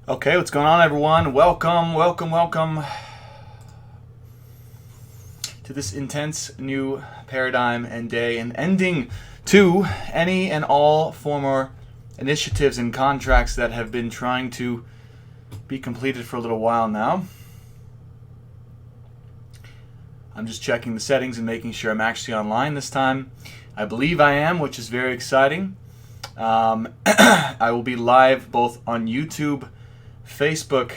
Okay, what's going on, everyone? Welcome to this intense new paradigm and day and ending to any and all former initiatives and contracts that have been trying to be completed for a little while now. I'm just checking the settings and making sure I'm actually online this time. I believe I am, which is very exciting. I will be live both on YouTube, Facebook,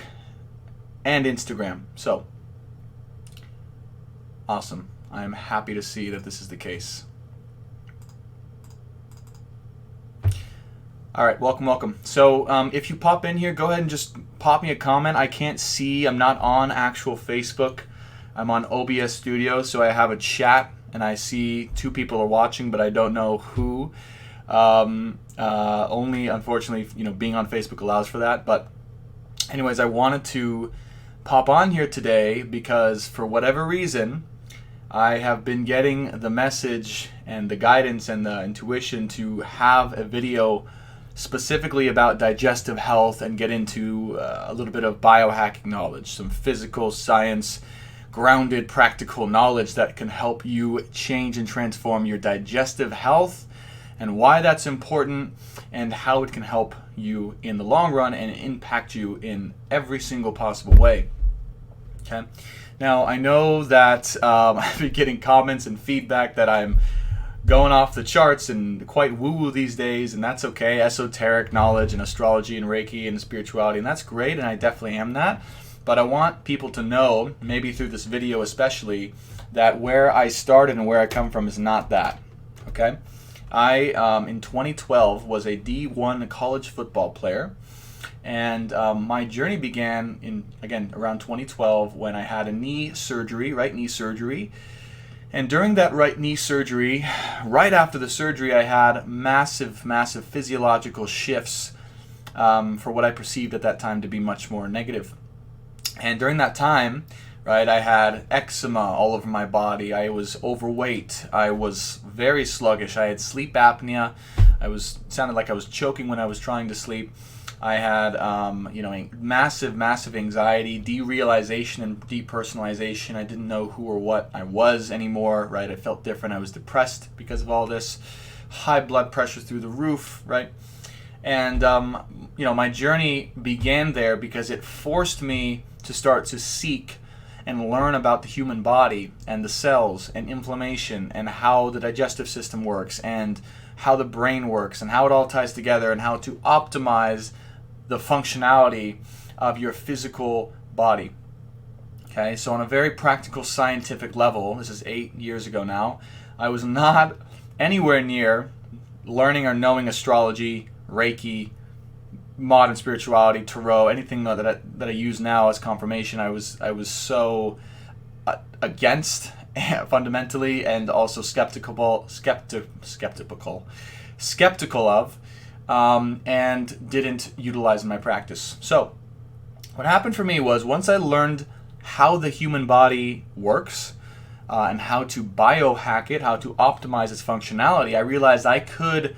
and Instagram. So, awesome. I am happy to see that this is the case. All right, welcome. So, if you pop in here, go ahead and just pop me a comment. I can't see. I'm not on actual Facebook. I'm on OBS Studio, so I have a chat, and I see two people are watching, but I don't know who. Only, unfortunately, being on Facebook allows for that, but anyways, I wanted to pop on here today because for whatever reason, I have been getting the message and the guidance and the intuition to have a video specifically about digestive health and get into a little bit of biohacking knowledge, some physical science, grounded practical knowledge that can help you change and transform your digestive health and why that's important and how it can help you in the long run and impact you in every single possible way. Okay. Now, I know that I've been getting comments and feedback that I'm going off the charts and quite woo-woo these days, and that's okay. Esoteric knowledge and astrology and Reiki and spirituality, and that's great, and I definitely am that. But I want people to know, maybe through this video especially, that where I started and where I come from is not that. Okay? I, in 2012, was a D1 college football player, and my journey began around 2012 when I had a right knee surgery, and during that right knee surgery, right after the surgery, I had massive physiological shifts for what I perceived at that time to be much more negative. And during that time, right, I had eczema all over my body. I was overweight. I was very sluggish. I had sleep apnea. Sounded like I was choking when I was trying to sleep. I had, massive anxiety, derealization and depersonalization. I didn't know who or what I was anymore, right? I felt different. I was depressed because of all this. High blood pressure through the roof, right? And, my journey began there because it forced me to start to seek and learn about the human body and the cells and inflammation and how the digestive system works and how the brain works and how it all ties together and how to optimize the functionality of your physical body. Okay, so on a very practical scientific level, this is 8 years ago now, I was not anywhere near learning or knowing astrology, Reiki, modern spirituality, tarot, anything that I use now as confirmation. I was so against fundamentally, and also skeptical of, and didn't utilize in my practice. So what happened for me was once I learned how the human body works and how to biohack it, how to optimize its functionality, I realized I could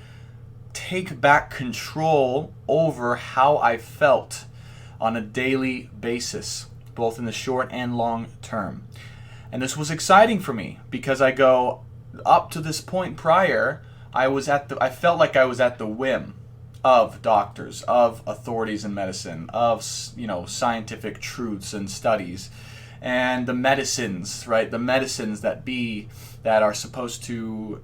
take back control over how I felt on a daily basis, both in the short and long term. And this was exciting for me because I go up to this point prior, I felt like I was at the whim of doctors, of authorities in medicine, of scientific truths and studies, and the medicines, right? The medicines that are supposed to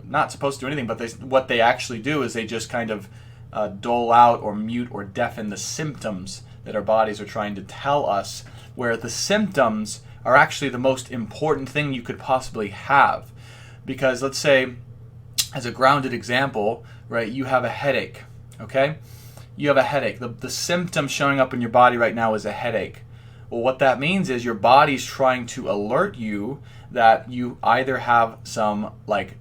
not supposed to do anything, but what they actually do is they just kind of dole out or mute or deafen the symptoms that our bodies are trying to tell us, where the symptoms are actually the most important thing you could possibly have. Because let's say, as a grounded example, right, you have a headache, okay? You have a headache. The symptom showing up in your body right now is a headache. Well, what that means is your body's trying to alert you that you either have some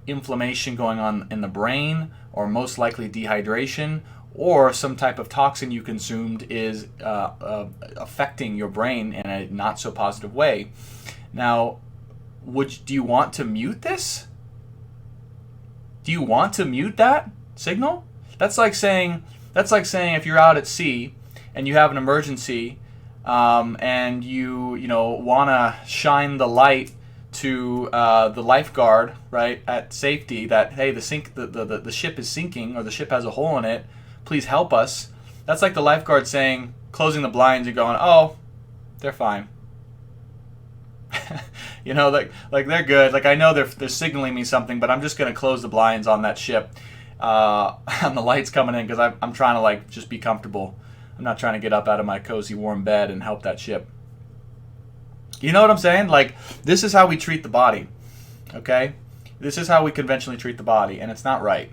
inflammation going on in the brain, or most likely dehydration, or some type of toxin you consumed is affecting your brain in a not so positive way. Now, do you want to mute this? Do you want to mute that signal? That's like saying if you're out at sea and you have an emergency, and you want to shine the light to the lifeguard, right, at safety, that hey, the ship is sinking, or the ship has a hole in it, please help us. That's like the lifeguard saying, closing the blinds and going, oh, they're fine. Like they're good. Like I know they're signaling me something, but I'm just gonna close the blinds on that ship, on the lights coming in, because I'm trying to like just be comfortable. I'm not trying to get up out of my cozy warm bed and help that ship. You know what I'm saying? Like, this is how we treat the body. Okay? This is how we conventionally treat the body, and it's not right.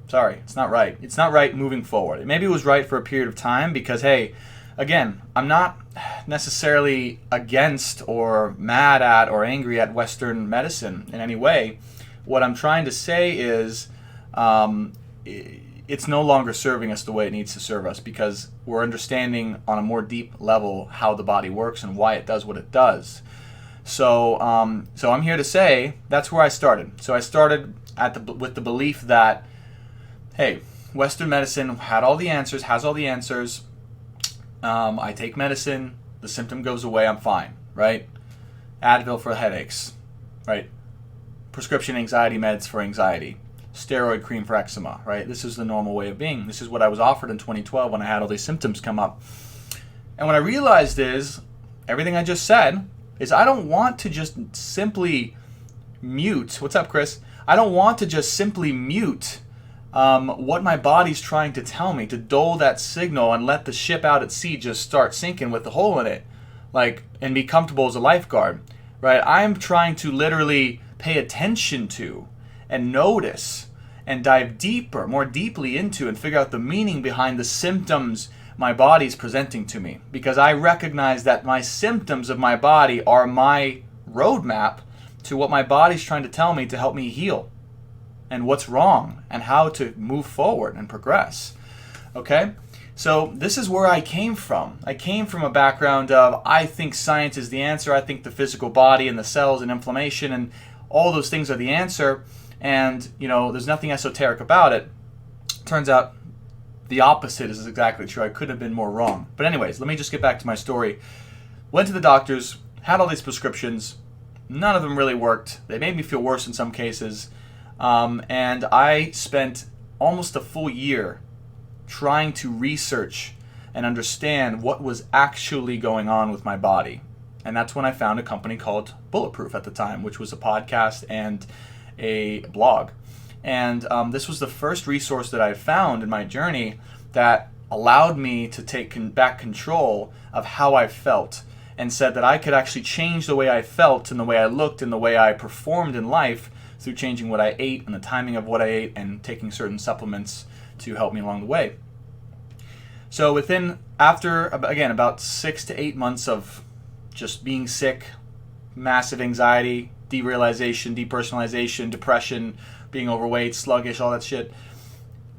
Sorry, it's not right. It's not right moving forward. Maybe it was right for a period of time because, hey, again, I'm not necessarily against or mad at or angry at Western medicine in any way. What I'm trying to say is it's no longer serving us the way it needs to serve us, because we're understanding on a more deep level how the body works and why it does what it does. So I'm here to say that's where I started. So I started with the belief that, hey, Western medicine had all the answers, has all the answers. I take medicine, the symptom goes away, I'm fine, right? Advil for headaches, right? Prescription anxiety meds for anxiety. Steroid cream for eczema, right? This is the normal way of being. This is what I was offered in 2012 when I had all these symptoms come up. And what I realized is, everything I just said, is I don't want to just simply mute. What's up, Chris? I don't want to just simply mute what my body's trying to tell me, to dole that signal and let the ship out at sea just start sinking with the hole in it, like, and be comfortable as a lifeguard, right? I'm trying to literally pay attention to and notice and dive deeper, more deeply into, and figure out the meaning behind the symptoms my body's presenting to me, because I recognize that my symptoms of my body are my roadmap to what my body's trying to tell me to help me heal, and what's wrong, and how to move forward and progress. Okay? So this is where I came from. I came from a background of, I think science is the answer. I think the physical body and the cells and inflammation and all those things are the answer. And, there's nothing esoteric about it. Turns out the opposite is exactly true. I couldn't have been more wrong. But anyways, let me just get back to my story. Went to the doctors, had all these prescriptions. None of them really worked. They made me feel worse in some cases. And I spent almost a full year trying to research and understand what was actually going on with my body. And that's when I found a company called Bulletproof at the time, which was a podcast and a blog. And this was the first resource that I found in my journey that allowed me to take back control of how I felt, and said that I could actually change the way I felt and the way I looked and the way I performed in life through changing what I ate and the timing of what I ate and taking certain supplements to help me along the way. So after about 6 to 8 months of just being sick, massive anxiety, derealization, depersonalization, depression, being overweight, sluggish, all that shit.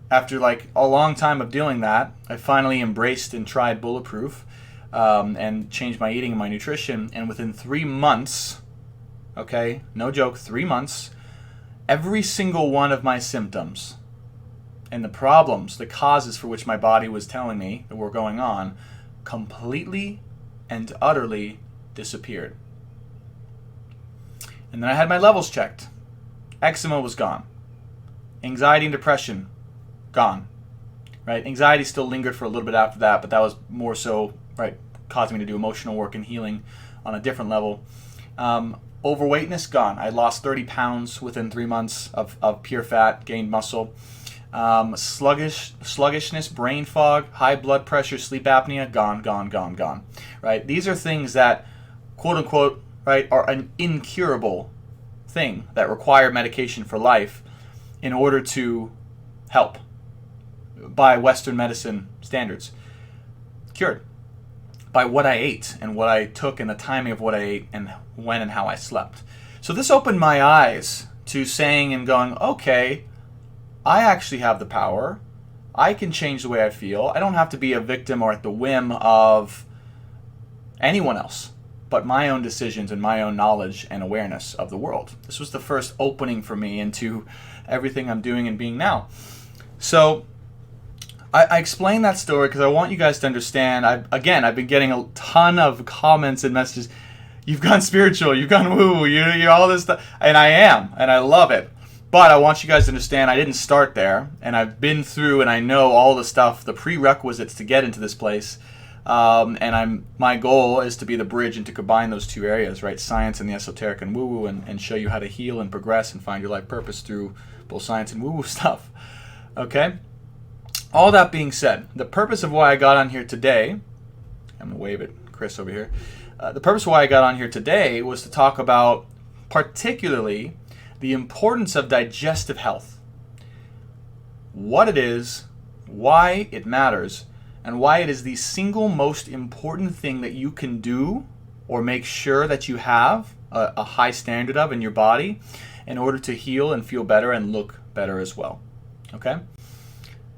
After like a long time of doing that, I finally embraced and tried Bulletproof and changed my eating and my nutrition. And within 3 months, okay, no joke, 3 months, every single one of my symptoms and the problems, the causes for which my body was telling me that were going on, completely and utterly disappeared. And then I had my levels checked. Eczema was gone. Anxiety and depression, gone. Right? Anxiety still lingered for a little bit after that, but that was more so, right, causing me to do emotional work and healing on a different level. Overweightness, gone. I lost 30 pounds within 3 months of pure fat, gained muscle. Sluggishness, brain fog, high blood pressure, sleep apnea, gone. Right? These are things that, quote unquote, right, are an incurable thing that require medication for life in order to help by Western medicine standards. Cured by what I ate and what I took and the timing of what I ate and when and how I slept. So this opened my eyes to saying and going, okay, I actually have the power. I can change the way I feel. I don't have to be a victim or at the whim of anyone else, but my own decisions and my own knowledge and awareness of the world. This was the first opening for me into everything I'm doing and being now. So I explain that story because I want you guys to understand. I've been getting a ton of comments and messages. You've gone spiritual, you've gone woo, you're all this stuff. And I am, and I love it. But I want you guys to understand I didn't start there, and I've been through and I know all the stuff, the prerequisites to get into this place. My goal is to be the bridge and to combine those two areas, right? Science and the esoteric and woo-woo, and show you how to heal and progress and find your life purpose through both science and woo-woo stuff. Okay? All that being said, the purpose of why I got on here today, I'm going to wave at Chris over here. The purpose of why I got on here today was to talk about particularly the importance of digestive health. What it is, why it matters, and why it is the single most important thing that you can do or make sure that you have a high standard of in your body in order to heal and feel better and look better as well. Okay?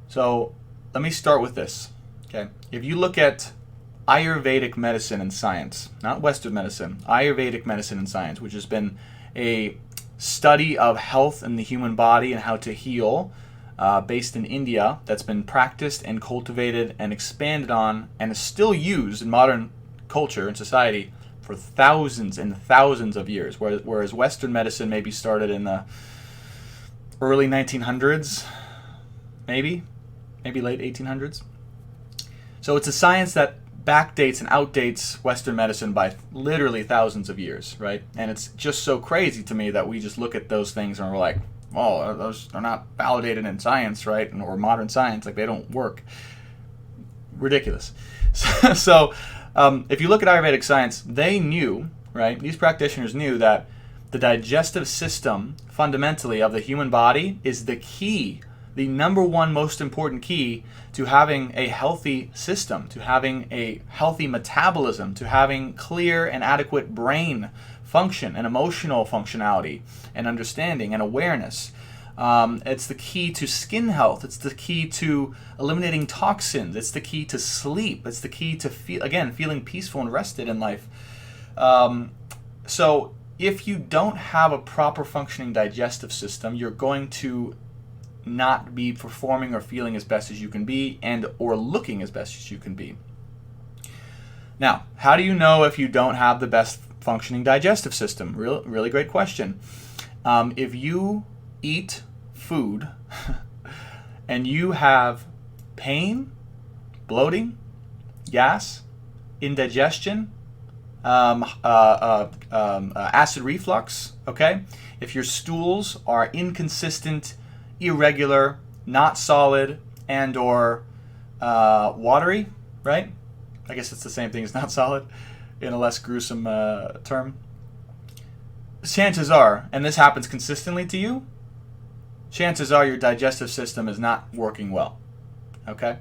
So let me start with this. Okay? If you look at Ayurvedic medicine and science, not Western medicine, Ayurvedic medicine and science, which has been a study of health in the human body and how to heal, based in India, that's been practiced and cultivated and expanded on and is still used in modern culture and society for thousands and thousands of years, whereas Western medicine maybe started in the early 1900s, maybe late 1800s. So it's a science that backdates and outdates Western medicine by literally thousands of years, right? And it's just so crazy to me that we just look at those things and we're like, oh, those are not validated in science, right? Or modern science, like they don't work. Ridiculous. So if you look at Ayurvedic science, they knew, right? These practitioners knew that the digestive system, fundamentally, of the human body is the key, the number one most important key to having a healthy system, to having a healthy metabolism, to having clear and adequate brain function and emotional functionality and understanding and awareness. It's the key to skin health. It's the key to eliminating toxins. It's the key to sleep. It's the key to feeling peaceful and rested in life. So if you don't have a proper functioning digestive system, you're going to not be performing or feeling as best as you can be and or looking as best as you can be. Now, how do you know if you don't have the best functioning digestive system? Really great question. If you eat food and you have pain, bloating, gas, indigestion, acid reflux, okay? If your stools are inconsistent, irregular, not solid, and or watery, right? I guess it's the same thing as not solid in a less gruesome term. Chances are, and this happens consistently to you, chances are your digestive system is not working well. Okay?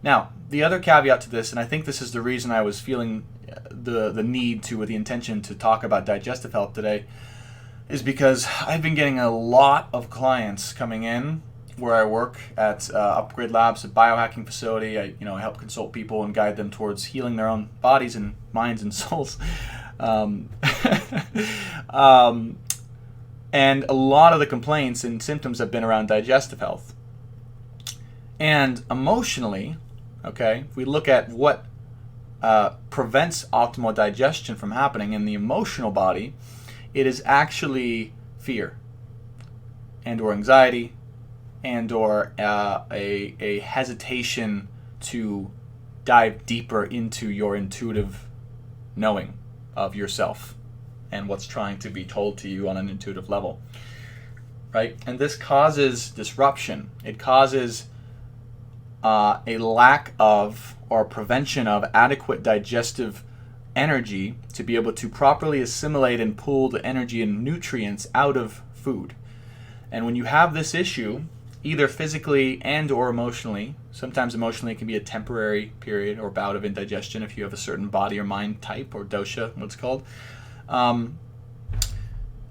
Now, the other caveat to this, and I think this is the reason I was feeling the need to, or the intention to talk about digestive health today, is because I've been getting a lot of clients coming in where I work at Upgrade Labs, a biohacking facility. I help consult people and guide them towards healing their own bodies and minds and souls. And a lot of the complaints and symptoms have been around digestive health. And emotionally, okay, if we look at what prevents optimal digestion from happening in the emotional body, it is actually fear and or anxiety and or a hesitation to dive deeper into your intuitive knowing of yourself and what's trying to be told to you on an intuitive level, right? And this causes disruption. It causes a lack of or prevention of adequate digestive energy to be able to properly assimilate and pull the energy and nutrients out of food. And when you have this issue, either physically and or emotionally, sometimes emotionally it can be a temporary period or bout of indigestion if you have a certain body or mind type or dosha, what's called.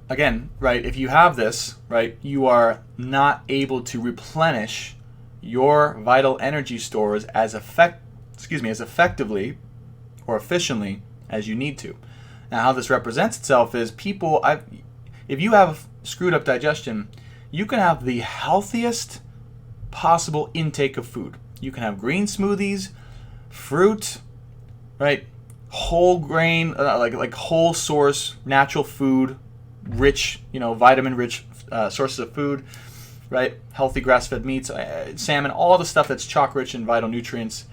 Again, right, if you have this, right, you are not able to replenish your vital energy stores as effectively or efficiently as you need to. Now, how this represents itself is if you have screwed up digestion, you can have the healthiest possible intake of food. You can have green smoothies, fruit, right? Whole grain, like whole source, natural food, rich, vitamin rich sources of food, right? Healthy grass-fed meats, salmon, all the stuff that's chock rich in vital nutrients.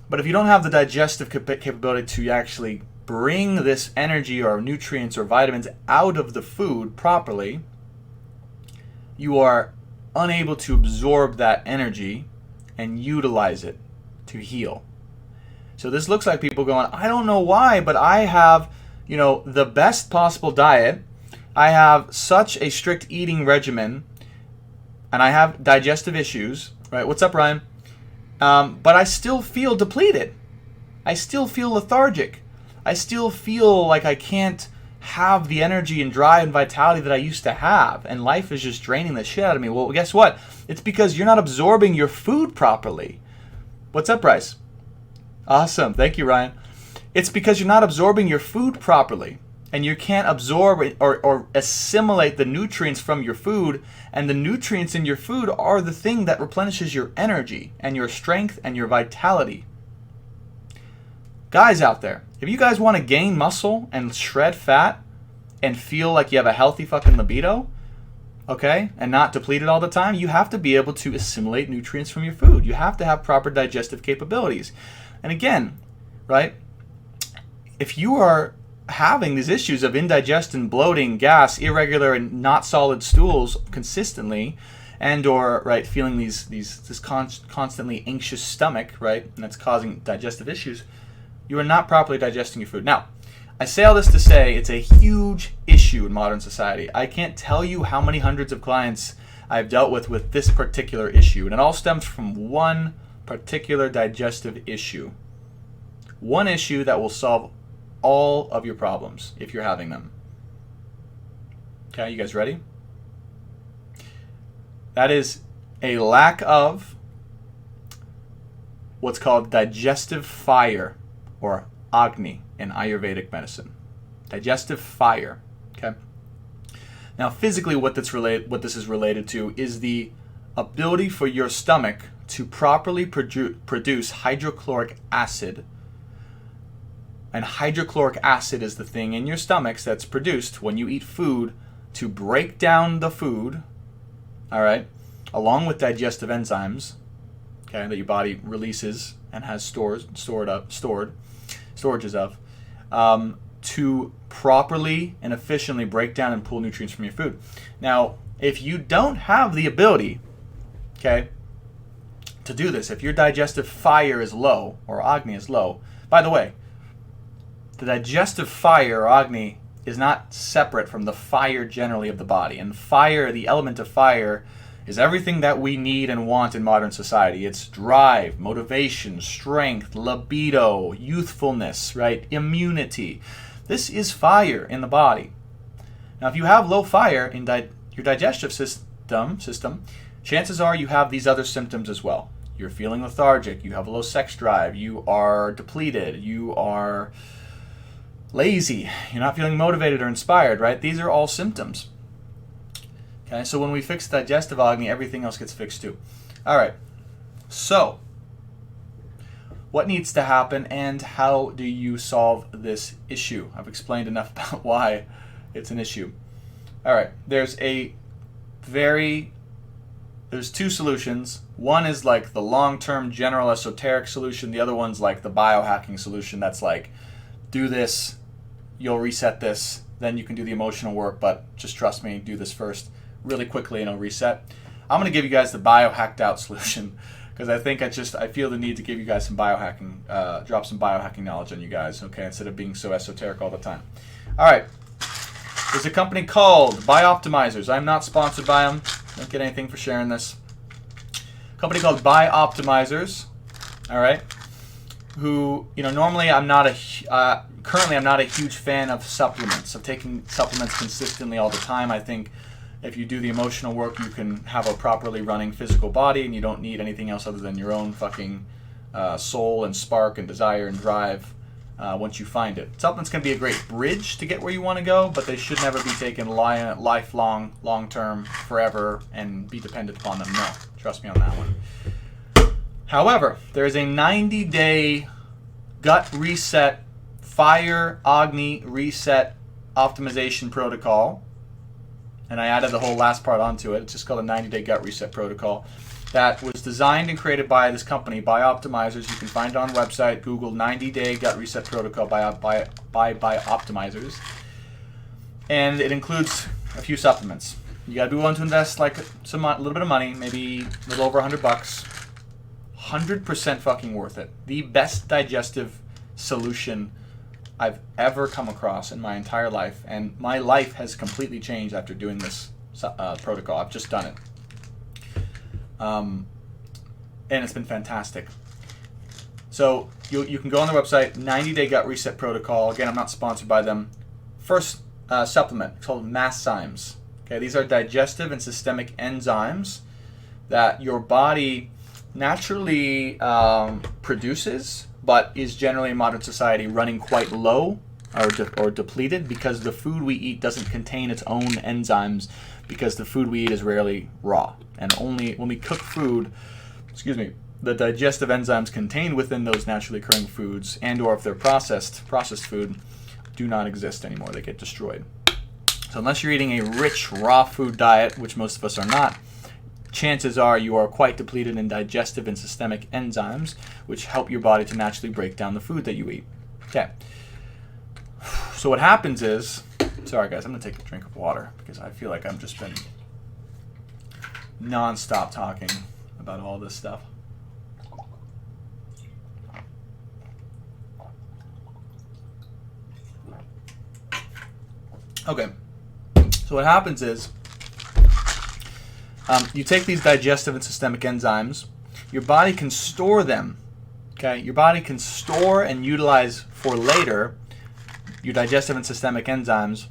But if you don't have the digestive capability to actually bring this energy or nutrients or vitamins out of the food properly, you are unable to absorb that energy and utilize it to heal. So this looks like people going, I don't know why, but I have, the best possible diet. I have such a strict eating regimen, and I have digestive issues, right? What's up, Ryan? But I still feel depleted. I still feel lethargic. I still feel like I can't have the energy and drive and vitality that I used to have, and life is just draining the shit out of me. Well, guess what? It's because you're not absorbing your food properly. What's up, Bryce? Awesome. Thank you, Ryan. It's because you're not absorbing your food properly, and you can't absorb or assimilate the nutrients from your food, and the nutrients in your food are the thing that replenishes your energy and your strength and your vitality. Guys out there, if you guys want to gain muscle and shred fat and feel like you have a healthy fucking libido, okay, and not depleted all the time, you have to be able to assimilate nutrients from your food. You have to have proper digestive capabilities. And again, right, if you are having these issues of indigestion, bloating, gas, irregular and not solid stools consistently, and or right feeling this constantly anxious stomach, right, and that's causing digestive issues, you are not properly digesting your food. Now, I say all this to say it's a huge issue in modern society. I can't tell you how many hundreds of clients I've dealt with this particular issue, and it all stems from one particular digestive issue. One issue that will solve all of your problems if you're having them. Okay, you guys ready? That is a lack of what's called digestive fire, or Agni in Ayurvedic medicine. Digestive fire. Okay. Now, physically, what this is related to is the ability for your stomach to properly produce hydrochloric acid. And hydrochloric acid is the thing in your stomachs that's produced when you eat food to break down the food, all right, along with digestive enzymes, okay, that your body releases and has storages of, to properly and efficiently break down and pull nutrients from your food. Now, if you don't have the ability, okay, to do this, if your digestive fire is low or Agni is low, by the way, the digestive fire or Agni is not separate from the fire generally of the body. And fire, the element of fire, is everything that we need and want in modern society. It's drive, motivation, strength, libido, youthfulness, right? Immunity. This is fire in the body. Now, if you have low fire in your digestive system, chances are you have these other symptoms as well. You're feeling lethargic, you have a low sex drive, you are depleted, you are lazy, you're not feeling motivated or inspired, right? These are all symptoms. Okay, so when we fix digestive Agni, everything else gets fixed too. All right, so what needs to happen and how do you solve this issue? I've explained enough about why it's an issue. All right, there's two solutions. One is like the long-term general esoteric solution. The other one's like the biohacking solution. That's like, do this, you'll reset this, then you can do the emotional work, but just trust me, do this first really quickly and it'll reset. I'm going to give you guys the biohacked out solution because I think I feel the need to give you guys some biohacking, drop some biohacking knowledge on you guys, okay, instead of being so esoteric all the time. All right. There's a company called Bioptimizers. I'm not sponsored by them. Don't get anything for sharing this. A company called Bioptimizers, all right, who, normally currently I'm not a huge fan of supplements, of taking supplements consistently all the time. I think if you do the emotional work, you can have a properly running physical body and you don't need anything else other than your own fucking soul and spark and desire and drive once you find it. Supplements can be a great bridge to get where you want to go, but they should never be taken lifelong, long-term, forever, and be dependent upon them. No, trust me on that one. However, there is a 90-day gut reset, fire Agni reset optimization protocol. And I added the whole last part onto it. It's just called a 90-day gut reset protocol that was designed and created by this company, Bioptimizers. You can find it on the website. Google 90-day gut reset protocol by Bioptimizers. And it includes a few supplements. You got to be willing to invest like a little bit of money, maybe a little over $100. 100% fucking worth it. The best digestive solution I've ever come across in my entire life, and my life has completely changed after doing this protocol. I've just done it. And it's been fantastic. So you can go on the website, 90-day gut reset protocol. Again, I'm not sponsored by them. First supplement called Masszymes. Okay, these are digestive and systemic enzymes that your body naturally produces, but is generally in modern society running quite low or depleted because the food we eat doesn't contain its own enzymes, because the food we eat is rarely raw. And only when we cook food, the digestive enzymes contained within those naturally occurring foods, and or if they're processed food, do not exist anymore. They get destroyed. So unless you're eating a rich raw food diet, which most of us are not, chances are you are quite depleted in digestive and systemic enzymes, which help your body to naturally break down the food that you eat. Okay. So what happens is, sorry guys, I'm going to take a drink of water because I feel like I've just been non-stop talking about all this stuff. Okay. So what happens is, you take these digestive and systemic enzymes, your body can store them, okay? Your body can store and utilize for later your digestive and systemic enzymes,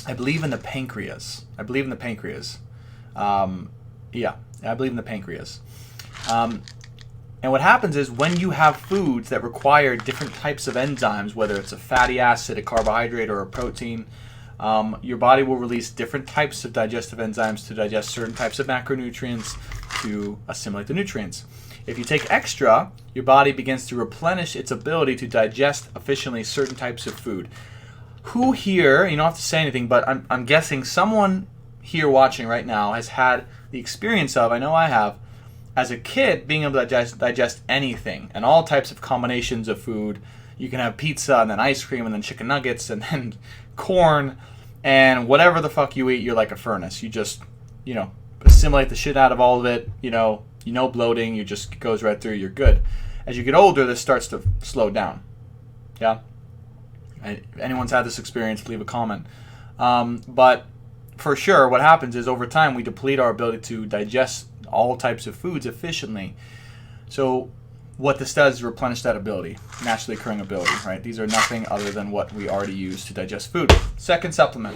I believe in the pancreas. Yeah, I believe in the pancreas. And what happens is when you have foods that require different types of enzymes, whether it's a fatty acid, a carbohydrate, or a protein, your body will release different types of digestive enzymes to digest certain types of macronutrients to assimilate the nutrients. If you take extra, your body begins to replenish its ability to digest efficiently certain types of food. Who here, you don't have to say anything, but I'm guessing someone here watching right now has had the experience of, I know I have, as a kid, being able to digest anything and all types of combinations of food. You can have pizza and then ice cream and then chicken nuggets and then corn, and whatever the fuck you eat, you're like a furnace. You just, assimilate the shit out of all of it. Bloating, you just goes right through, you're good. As you get older, this starts to slow down. Yeah? If anyone's had this experience, leave a comment. But for sure, what happens is over time, we deplete our ability to digest all types of foods efficiently. So what this does is replenish that ability, naturally occurring ability, right? These are nothing other than what we already use to digest food. Second supplement.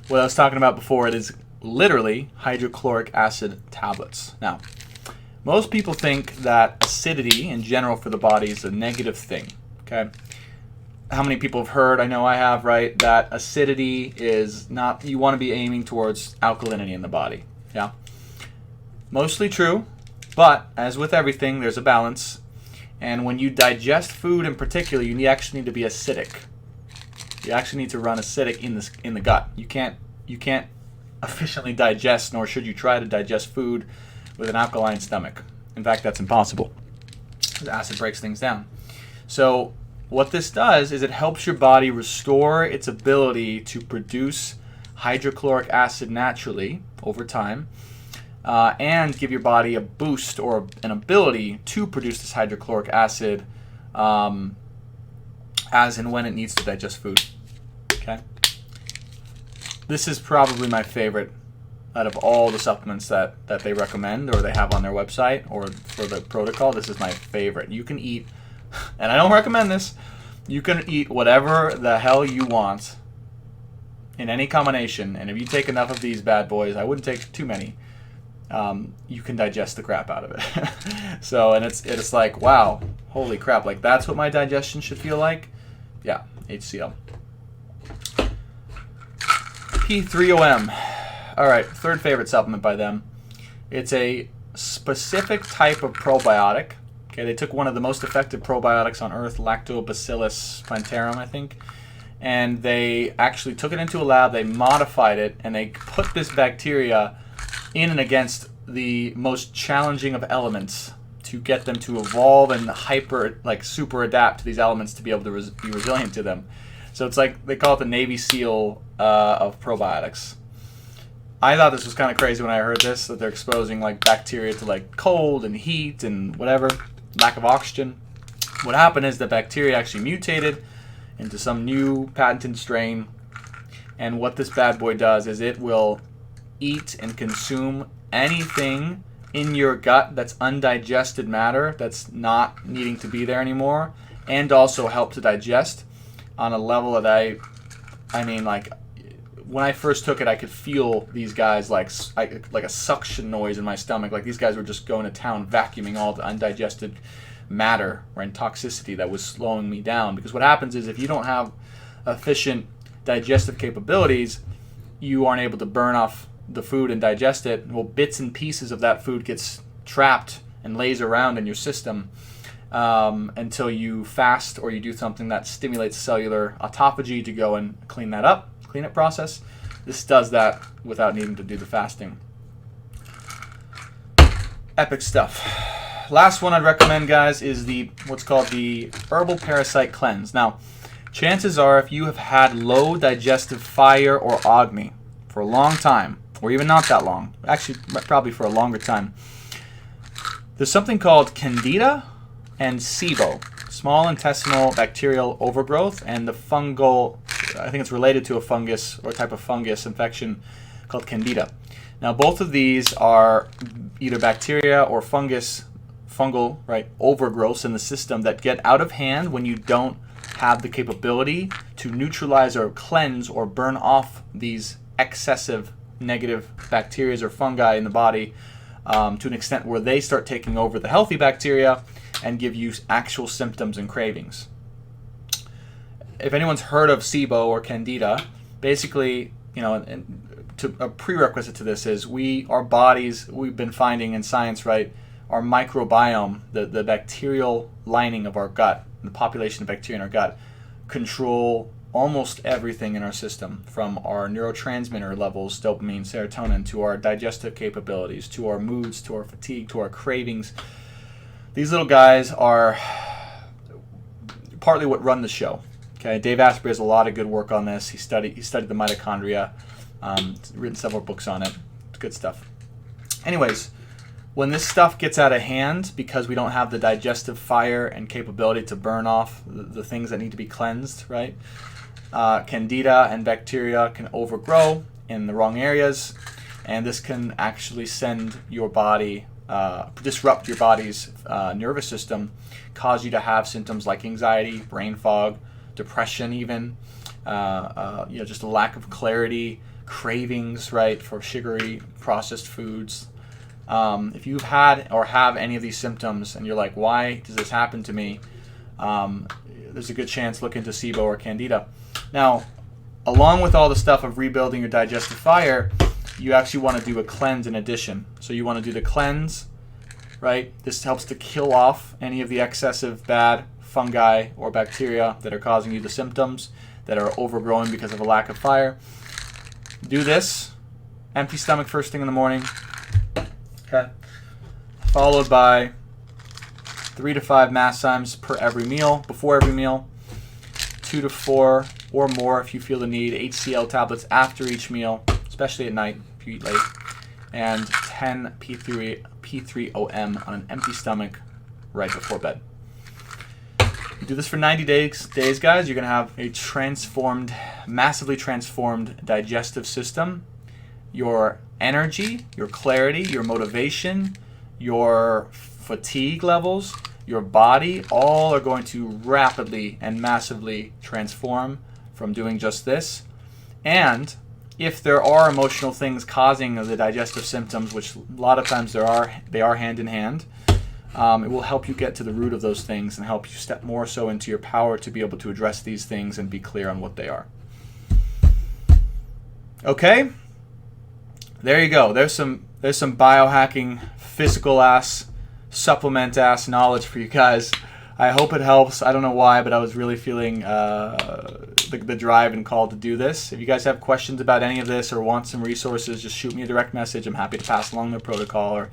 What I was talking about before, it is literally hydrochloric acid tablets. Now, most people think that acidity in general for the body is a negative thing, okay? How many people have heard, I know I have, right, that acidity is not, you want to be aiming towards alkalinity in the body, yeah? Mostly true, but as with everything, there's a balance. And when you digest food in particular, you actually need to be acidic. You actually need to run acidic in the gut. You can't efficiently digest, nor should you try to digest food with an alkaline stomach. In fact, that's impossible. The acid breaks things down. So what this does is it helps your body restore its ability to produce hydrochloric acid naturally over time, and give your body a boost or an ability to produce this hydrochloric acid as and when it needs to digest food. Okay? This is probably my favorite out of all the supplements that they recommend or they have on their website or for the protocol. This is my favorite. You can eat, and I don't recommend this, you can eat whatever the hell you want in any combination, and if you take enough of these bad boys, I wouldn't take too many, you can digest the crap out of it. So, and it's like, wow, holy crap, like that's what my digestion should feel like? Yeah, HCl. P3OM. All right, third favorite supplement by them. It's a specific type of probiotic. Okay, they took one of the most effective probiotics on earth, Lactobacillus plantarum, I think, and they actually took it into a lab, they modified it, and they put this bacteria in and against the most challenging of elements to get them to evolve and super adapt to these elements to be able to be resilient to them. So it's like, they call it the Navy SEAL of probiotics. I thought this was kind of crazy when I heard this, that they're exposing like bacteria to like cold and heat and whatever, lack of oxygen. What happened is the bacteria actually mutated into some new patented strain, and what this bad boy does is it will eat and consume anything in your gut that's undigested matter, that's not needing to be there anymore, and also help to digest on a level that I mean, like, when I first took it, I could feel these guys like a suction noise in my stomach. Like these guys were just going to town vacuuming all the undigested matter or toxicity that was slowing me down. Because what happens is if you don't have efficient digestive capabilities, you aren't able to burn off the food and digest it. Well, bits and pieces of that food gets trapped and lays around in your system until you fast or you do something that stimulates cellular autophagy to go and clean up process. This does that without needing to do the fasting. Epic stuff. Last one I'd recommend, guys, is what's called the Herbal Parasite Cleanse. Now, chances are if you have had low digestive fire or agni for a long time, or even not that long, actually probably for a longer time, there's something called Candida and SIBO, small intestinal bacterial overgrowth, and the fungal, I think it's related to a fungus or type of fungus infection called Candida. Now, both of these are either bacteria or fungal, right, overgrowths in the system that get out of hand when you don't have the capability to neutralize or cleanse or burn off these excessive negative bacteria or fungi in the body to an extent where they start taking over the healthy bacteria and give you actual symptoms and cravings. If anyone's heard of SIBO or Candida, basically, a prerequisite to this is our bodies, we've been finding in science, right, our microbiome, the bacterial lining of our gut, the population of bacteria in our gut, control almost everything in our system, from our neurotransmitter levels, dopamine, serotonin, to our digestive capabilities, to our moods, to our fatigue, to our cravings. These little guys are partly what run the show. Okay, Dave Asprey has a lot of good work on this. He studied the mitochondria, written several books on it. It's good stuff. Anyways, when this stuff gets out of hand because we don't have the digestive fire and capability to burn off the things that need to be cleansed, right? Candida and bacteria can overgrow in the wrong areas, and this can actually send your body, disrupt your body's nervous system, cause you to have symptoms like anxiety, brain fog, depression even, just a lack of clarity, cravings, right, for sugary processed foods. If you've had or have any of these symptoms and you're like, why does this happen to me? There's a good chance look into SIBO or Candida. Now, along with all the stuff of rebuilding your digestive fire, you actually want to do a cleanse in addition. So you want to do the cleanse, right? This helps to kill off any of the excessive bad fungi or bacteria that are causing you the symptoms that are overgrowing because of a lack of fire. Do this, empty stomach first thing in the morning, okay, followed by 3 to 5 mass times before every meal, 2 to 4 or more if you feel the need, HCl tablets after each meal, especially at night if you eat late, and 10 P3OM on an empty stomach right before bed. You do this for 90 days, guys. You're going to have a massively transformed digestive system. Your energy, your clarity, your motivation, your fatigue levels, your body, all are going to rapidly and massively transform from doing just this. And if there are emotional things causing the digestive symptoms, which a lot of times they are hand in hand, it will help you get to the root of those things and help you step more so into your power to be able to address these things and be clear on what they are. Okay? there you go. There's some biohacking, physical ass, supplement ass knowledge for you guys. I hope it helps. I don't know why, but I was really feeling the drive and call to do this. If you guys have questions about any of this or want some resources, just shoot me a direct message. I'm happy to pass along the protocol or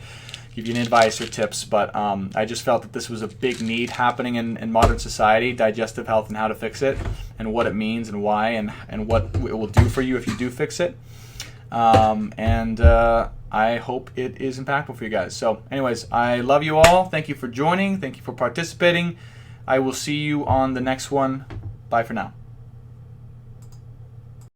give you any advice or tips. But I just felt that this was a big need happening in modern society, digestive health and how to fix it and what it means and why and what it will do for you if you do fix it. I hope it is impactful for you guys. So anyways, I love you all. Thank you for joining. Thank you for participating. I will see you on the next one. Bye for now.